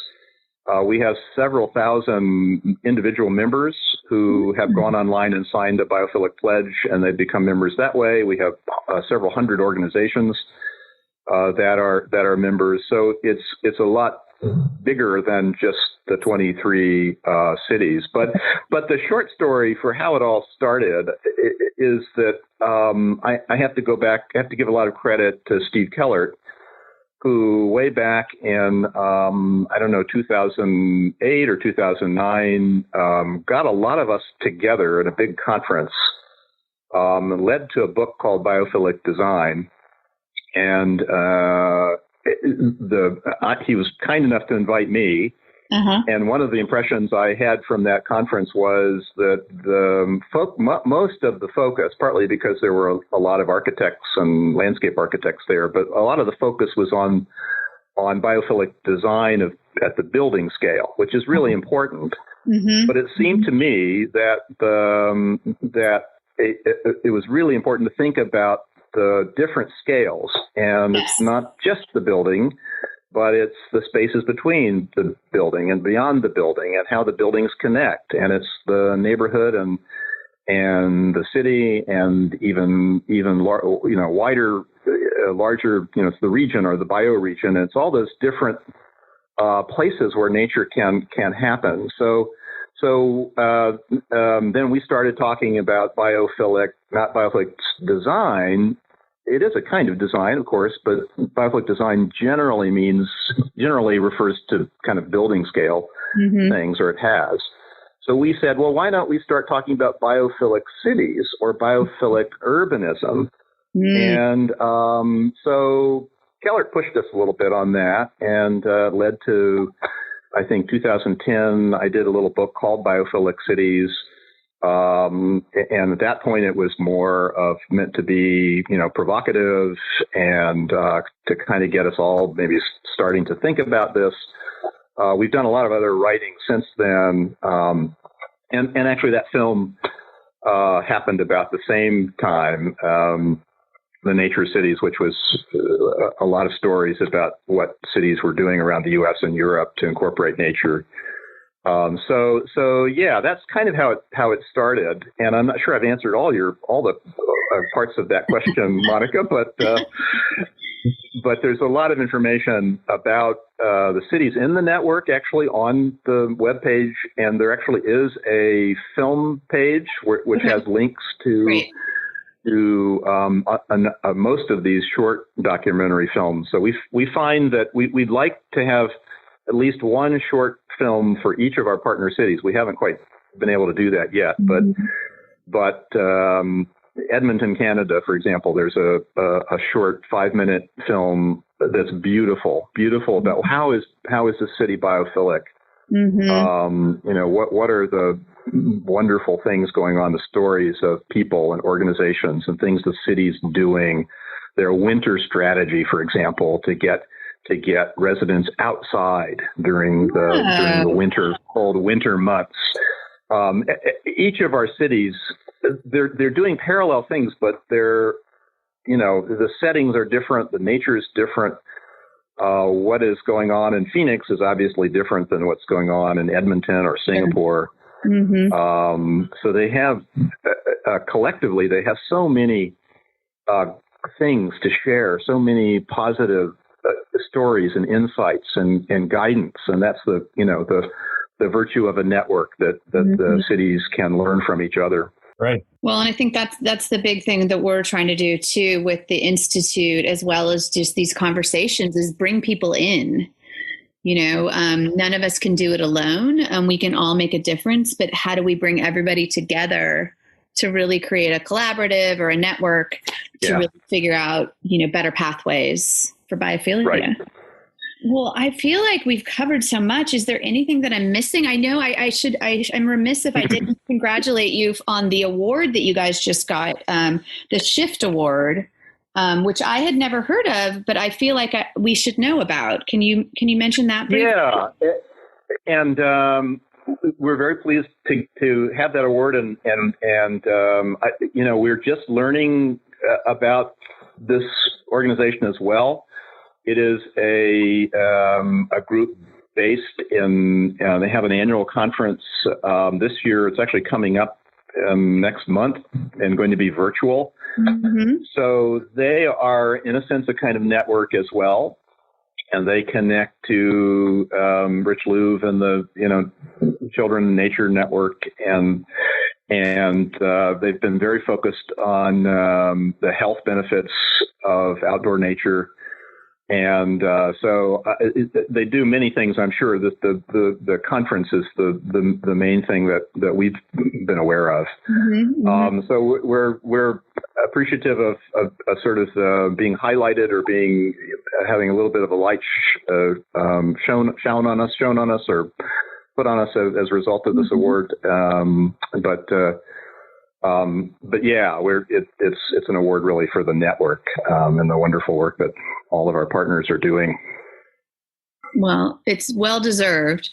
We have several thousand individual members who have gone online and signed a biophilic pledge, and they've become members that way. We have several hundred organizations that are members. So it's a lot bigger than just the 23 cities. But the short story for how it all started is that I have to go back. I have to give a lot of credit to Steve Kellert, who way back in, 2008 or 2009, got a lot of us together at a big conference, led to a book called Biophilic Design. and he was kind enough to invite me. Uh-huh. And one of the impressions I had from that conference was that most of the focus, partly because there were a lot of architects and landscape architects there, but a lot of the focus was on biophilic design at the building scale, which is really important. Mm-hmm. But it seemed to me that it was really important to think about the different scales, and it's not just the building, but it's the spaces between the building and beyond the building, and how the buildings connect, and it's the neighborhood and the city, and even wider, larger, it's the region or the bioregion. It's all those different places where nature can happen. So then we started talking about not biophilic design. It is a kind of design, of course, but biophilic design generally refers to kind of building scale things, or it has. So we said, well, why don't we start talking about biophilic cities or biophilic urbanism? And so Kellert pushed us a little bit on that, and led to, I think, 2010, I did a little book called Biophilic Cities. And at that point, it was more of meant to be, provocative, and to kind of get us all maybe starting to think about this. We've done a lot of other writing since then. And actually that film happened about the same time, The Nature Cities, which was a lot of stories about what cities were doing around the U.S. and Europe to incorporate nature. So yeah, that's kind of how it started. And I'm not sure I've answered all the parts of that question, Monica, but there's a lot of information about the cities in the network actually on the webpage, and there actually is a film page which has links to most of these short documentary films. So we find that we'd like to have at least one short film for each of our partner cities. We haven't quite been able to do that yet, but Edmonton, Canada, for example, there's a short 5-minute film that's beautiful about how is the city biophilic. What are the wonderful things going on, the stories of people and organizations and things the city's doing, their winter strategy, for example, to get residents outside during the cold winter months. Each of our cities, they're doing parallel things, but the settings are different. The nature is different. What is going on in Phoenix is obviously different than what's going on in Edmonton or Singapore. So they have, collectively, they have so many things to share, so many positive stories and insights and guidance. And that's the virtue of a network that the cities can learn from each other. Right. Well, and I think that's the big thing that we're trying to do too with the Institute, as well as just these conversations, is bring people in. None of us can do it alone. We can all make a difference, but how do we bring everybody together to really create a collaborative or a network to really figure out, better pathways for biophilia? Right. Well, I feel like we've covered so much. Is there anything that I'm missing? I know I'm remiss if I didn't congratulate you on the award that you guys just got, the Shift Award, which I had never heard of, but I feel like we should know about. Can you mention that briefly? Yeah. And we're very pleased to have that award. And we're just learning about this organization as well. It is a group based in, they have an annual conference this year. It's actually coming up next month and going to be virtual. So they are, in a sense, a kind of network as well. And they connect to Rich Louv and the Children in Nature Network, and they've been very focused on the health benefits of outdoor nature. And so they do many things. I'm sure that the conference is the main thing that we've been aware of. So we're appreciative of sort of being highlighted or having a little bit of a light shown on us, or put on us as a result of this award. But yeah, it's an award really for the network and the wonderful work that all of our partners are doing. Well, it's well deserved.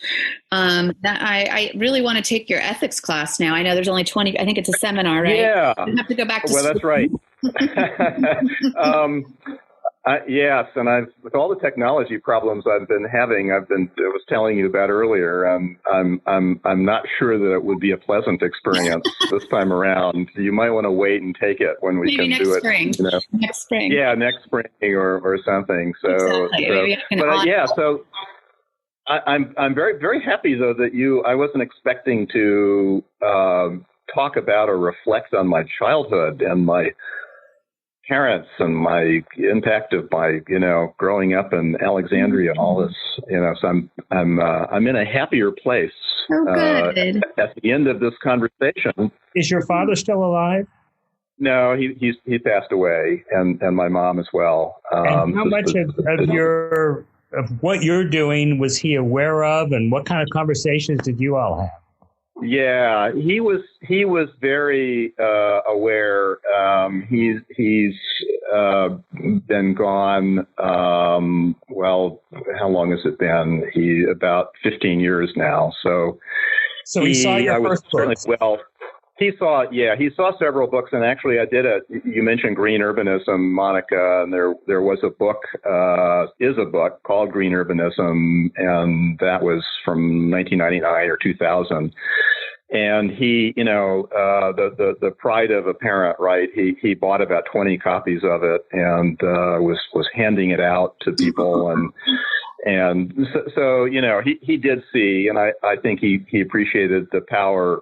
I really want to take your ethics class now. I know there's only 20. I think it's a seminar, right? Yeah. You have to go back to well, school. That's right. Yes, and with all the technology problems I've been having, I was telling you about earlier. I'm not sure that it would be a pleasant experience this time around. You might want to wait and take it when we Maybe can do spring. it. Next spring. Yeah, next spring or something. So, exactly. I'm very, very happy though that I wasn't expecting to talk about or reflect on my childhood and my parents and my impact of my, growing up in Alexandria and all this, so I'm in a happier place. Oh, good. At the end of this conversation. Is your father still alive? No, he passed away, and my mom as well. And how much of what you're doing was he aware of, and what kind of conversations did you all have? Yeah, he was very aware. He's been gone. Well, how long has it been? About 15 years now. So he saw your first book. Well, he saw several books, and actually, you mentioned green urbanism, Monica, and there was a book, is a book called Green Urbanism, and that was from 1999 or 2000. And he, the pride of a parent, right? He bought about 20 copies of it and was handing it out to people, and so he did see, and I think he appreciated the power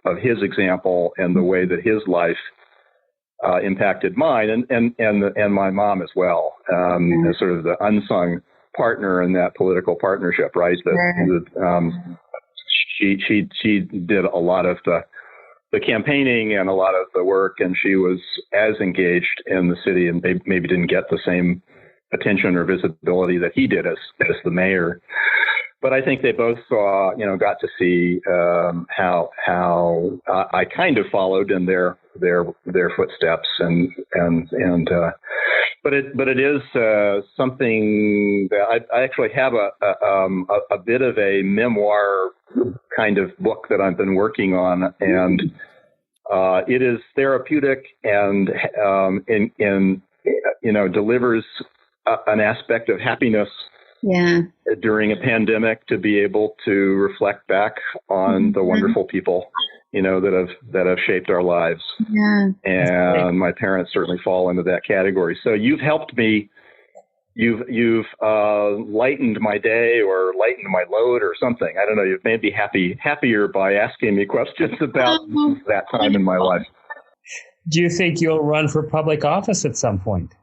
of his example and the way that his life impacted mine and my mom as well, as sort of the unsung partner in that political partnership, right? She did a lot of the campaigning and a lot of the work, and she was as engaged in the city, and maybe didn't get the same attention or visibility that he did as the mayor. But I think they both saw, got to see how I kind of followed in their footsteps, but it is something that I actually have a bit of a memoir kind of book that I've been working on, and it is therapeutic and delivers an aspect of happiness. Yeah. During a pandemic, to be able to reflect back on the wonderful people, that have shaped our lives. Yeah. And my parents certainly fall into that category. So you've helped me. You've lightened my day or lightened my load or something. I don't know. You've made me happier by asking me questions about that time in my life. Do you think you'll run for public office at some point?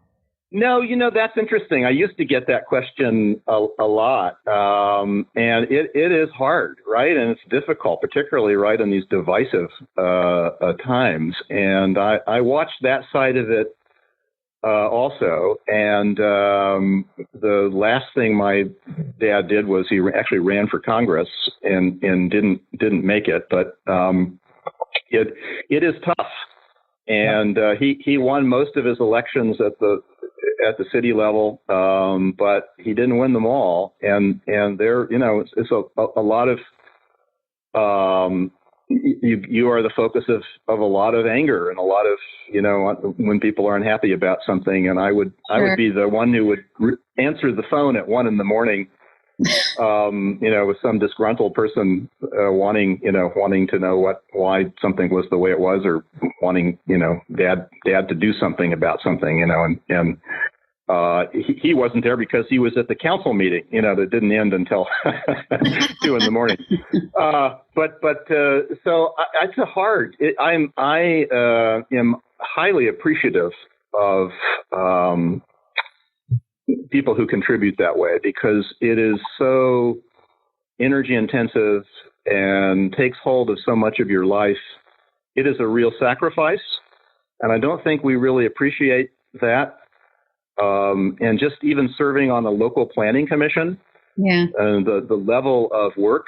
No, that's interesting. I used to get that question a lot. And it is hard, right? And it's difficult, particularly right in these divisive times. And I watched that side of it also. And the last thing my dad did was he actually ran for Congress and didn't make it. But it is tough. And he won most of his elections at the city level, but he didn't win them all. And there, it's a lot of you are the focus of a lot of anger and a lot of when people are unhappy about something. And I would be the one who would answer the phone at 1 a.m. With some disgruntled person wanting to know why something was the way it was, or wanting dad to do something about something, and he wasn't there because he was at the council meeting, that didn't end until 2 a.m. So it's hard. I am highly appreciative of people who contribute that way, because it is so energy intensive and takes hold of so much of your life. It is a real sacrifice. And I don't think we really appreciate that. And just even serving on a local planning commission, and the level of work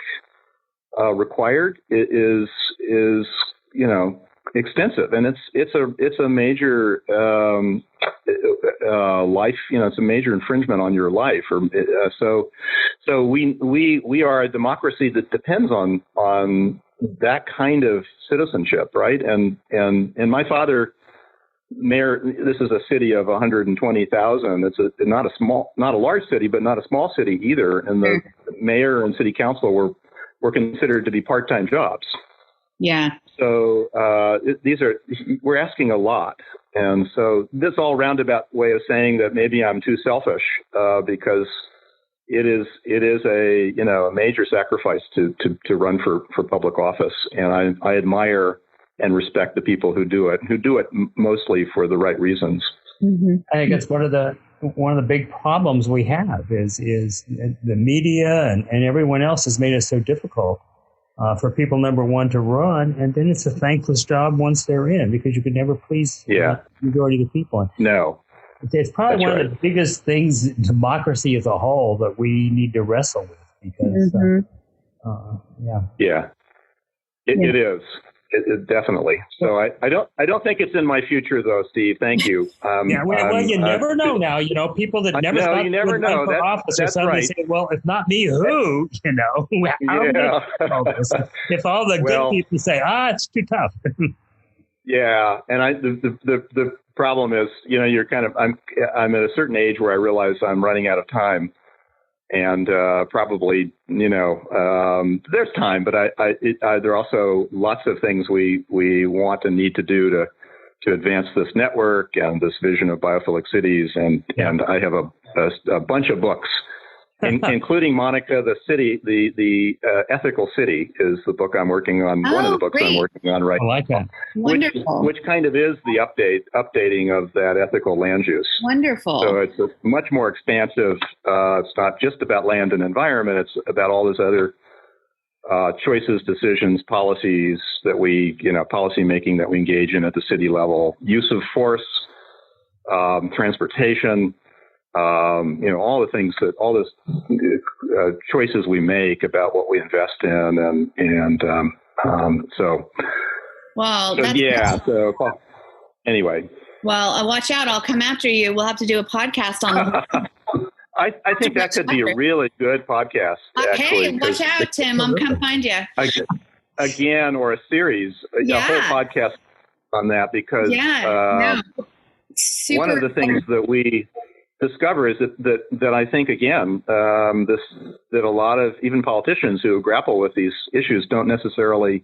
required is extensive, and it's a major life, it's a major infringement on your life. So we are a democracy that depends on that kind of citizenship, right? And my father, mayor, this is a city of 120,000. It's not a large city, but not a small city either. And the mayor and city council were considered to be part-time jobs. Yeah. So we're asking a lot. And so this all roundabout way of saying that maybe I'm too selfish, because it is a major sacrifice to run for public office. And I admire and respect the people who do it mostly for the right reasons. Mm-hmm. I think that's one of the big problems we have is the media and everyone else has made it so difficult for people, number one, to run, and then it's a thankless job once they're in, because you could never please the majority of the people. No. It's probably one of the biggest things in democracy as a whole that we need to wrestle with, because it is. It definitely. So I don't think it's in my future, though, Steve. Thank you. You never know now. People that never thought you never know. For office or something say, well, if not me, who? If all the good people say, it's too tough. Yeah, and the problem is, you're I'm at a certain age where I realize I'm running out of time. And probably, there's time, but there are also lots of things we want and need to do to advance this network and this vision of biophilic cities. And I have a bunch of books, including Monica, the ethical city is the book I'm working on. One of the books I'm working on right now. I like that. Wonderful. Which kind of is the updating of that ethical land use. Wonderful. So it's a much more expansive. It's not just about land and environment. It's about all those other choices, decisions, policies that policy making that we engage in at the city level, use of force, transportation. All the things all those choices we make about what we invest in, anyway. Well, watch out! I'll come after you. We'll have to do a podcast on. I think that could be a really good podcast. Hey, watch out, Tim! I'm come find you again, or a series, a whole podcast on that, because one of the things that we discover is that I think, again, that a lot of even politicians who grapple with these issues don't necessarily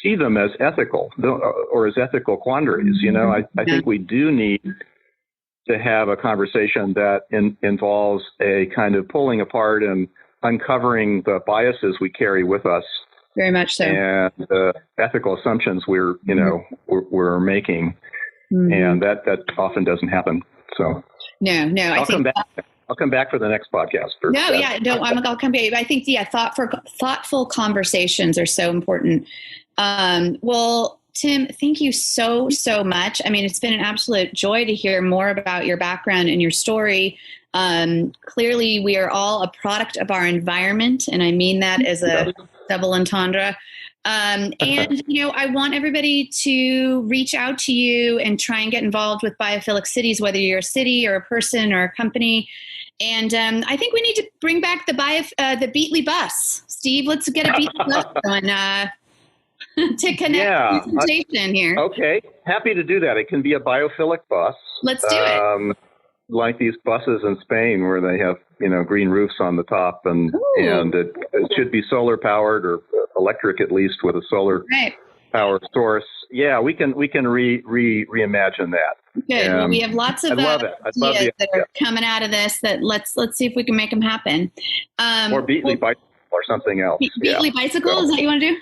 see them as ethical or as ethical quandaries. I think we do need to have a conversation that involves a kind of pulling apart and uncovering the biases we carry with us. Very much so. And the ethical assumptions we're making. Mm-hmm. And that often doesn't happen. So I'll come back for the next podcast. I'll come back. I think thoughtful conversations are so important. Well, Tim, thank you so much. I mean, it's been an absolute joy to hear more about your background and your story. Clearly, we are all a product of our environment, and I mean that as a double entendre. I want everybody to reach out to you and try and get involved with Biophilic Cities, whether you're a city or a person or a company. And I think we need to bring back the Beatley bus. Steve, let's get a Beatley bus going to connect presentation here. Okay, happy to do that. It can be a biophilic bus. Let's do it. Like these buses in Spain where they have, green roofs on the top, and it should be solar powered or electric, at least with a solar power source. Yeah, we can reimagine that. Good. Well, we have lots of ideas that are coming out of this. That let's see if we can make them happen. Or Beatley bicycle or something else. Beatley bicycle, is that what you want to do?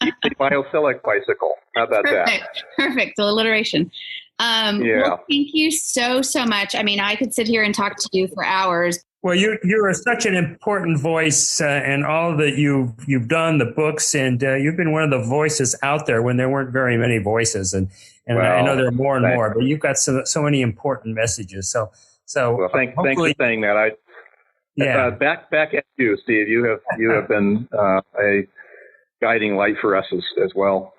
Beatley biophilic bicycle. How about that? Perfect. The alliteration. Well, thank you so much. I mean, I could sit here and talk to you for hours. Well, you're such an important voice, and all that you've done, the books, and you've been one of the voices out there when there weren't very many voices, and well, I know there are more and more, but you've got so many important messages. So well, thanks for saying that. Back at you, Steve. You have been a guiding light for us as well.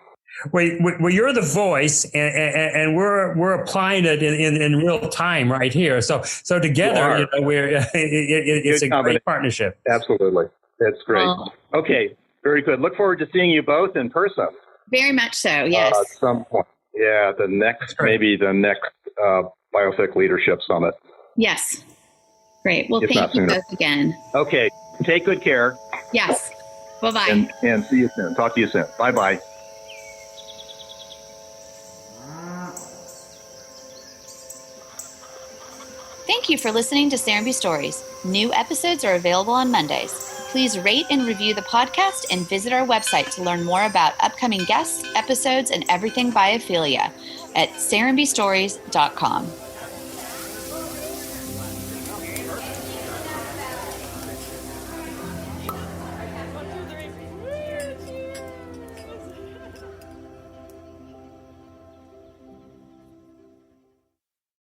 Well, you're the voice, and we're applying it in real time right here. So together, it's a great partnership. Absolutely, that's great. Okay, very good. Look forward to seeing you both in person. Very much so. Yes. At some point. Yeah, maybe the next Biophilic Leadership Summit. Yes. Great. Well, thank you both again. Okay. Take good care. Yes. Bye-bye. And see you soon. Talk to you soon. Bye-bye. Thank you for listening to Serenbe Stories. New episodes are available on Mondays. Please rate and review the podcast and visit our website to learn more about upcoming guests, episodes, and everything biophilia at serenbestories.com.